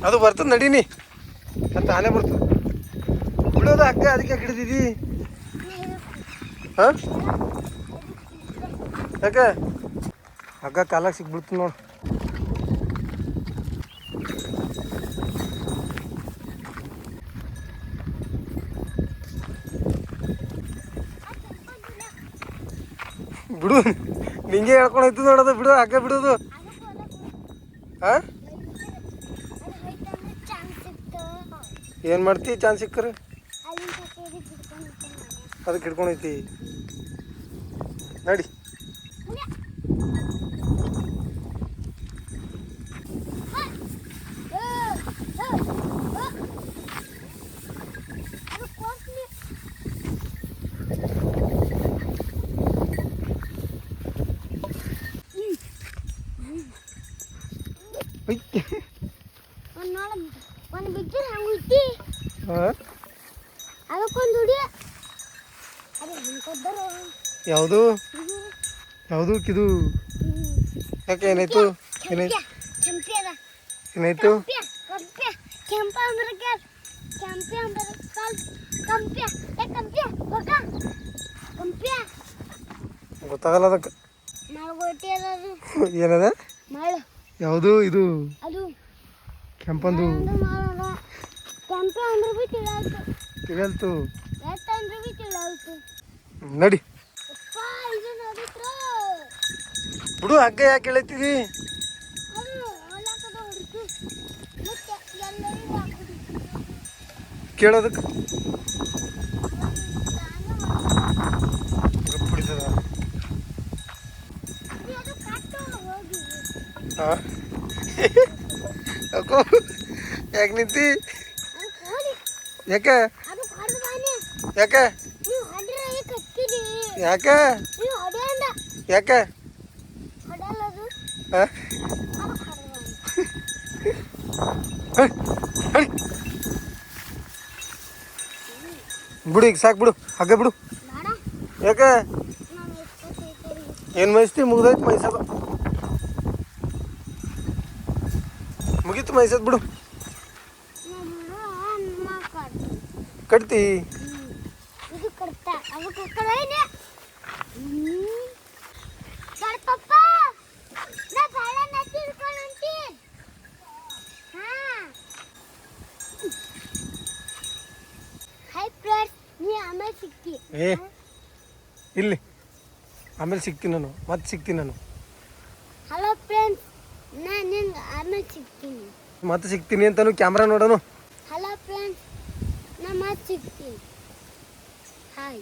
ಅದು ಬರ್ತದೆ ನಡೀನಿ ಅದು ತಾನೇ ಬರ್ತದೆ ಬಿಡೋದು ಹಗ್ಗ ಅದಕ್ಕೆ ಹಿಡಿದಿದಿ ಹಾಂ ಯಾಕೆ ಹಗ್ಗ ಕಾಲಾಗ ಸಿಕ್ಬಿಡ್ತು ನೋಡು ಬಿಡು ನಿಂಗೆ ಹೇಳ್ಕೊಂಡು ಹೋಯ್ತು ನೋಡೋದು ಬಿಡು ಹಗ್ಗ ಬಿಡೋದು ಹಾಂ ಏನು ಮಾಡ್ತಿ ಚಾನ್ಸ್ ಸಿಕ್ಕರೆ ಅದಕ್ಕೆ ಹಿಡ್ಕೊಂಡೈತಿ ನಡಿ ಯಾವುದು ಯಾವುದು ಕಿದು ಯಾಕೆ ಏನಾಯ್ತು ಏನಾಯ್ತು ಏನಾಯ್ತು ಗೊತ್ತಾಗಲ್ಲ ಅದಕ್ಕೆ ಏನದ ಯಾವುದು ಇದು ಕೆಂಪಂದು ತಿಳಿಯಲ್ತು ನಡಿ ಬಿಡು ಹಗ್ಗ ಯಾಕೆ ಎಳತಿದಿ ಕೇಳೋದಕ್ಕೆ ಬಿಡಿಸದ ಹಾಂ ಯಾಕೋ ಯಾಕೆ ನಿಂತಿ ಯಾಕೆ ಯಾಕೆ ಯಾಕೆ ಯಾಕೆ ಬಿಡು ಈಗ ಸಾಕು ಬಿಡು ಹಗ್ಗ ಬಿಡು ಯಾಕೆ ಏನು ಮೈಸ್ತಿ ಮುಗ್ದೈತಿ ಮೈಸದ ಮುಗೀತು ಮೈಸದ್ ಬಿಡು ಕಟ್ತಿ ಏ ಇಲ್ಲಿ ಆಮೇಲೆ ಸಿಗ್ತೀನಿ ನಾನು ಮತ್ತೆ ಸಿಗ್ತೀನಿ ನಾನು ಹಲೋ ಫ್ರೆಂಡ್ಸ್ ನಾನು ನಿಂಗೆ ಆಮೇಲೆ ಸಿಗ್ತೀನಿ ಮತ್ತೆ ಸಿಗ್ತೀನಿ ಅಂತಾನು ಕ್ಯಾಮ್ರಾ ನೋಡೋಣ ಹಲೋ ಫ್ರೆಂಡ್ಸ್ ನಾನು ಮತ್ತೆ ಸಿಗ್ತೀನಿ ಹಾಯ್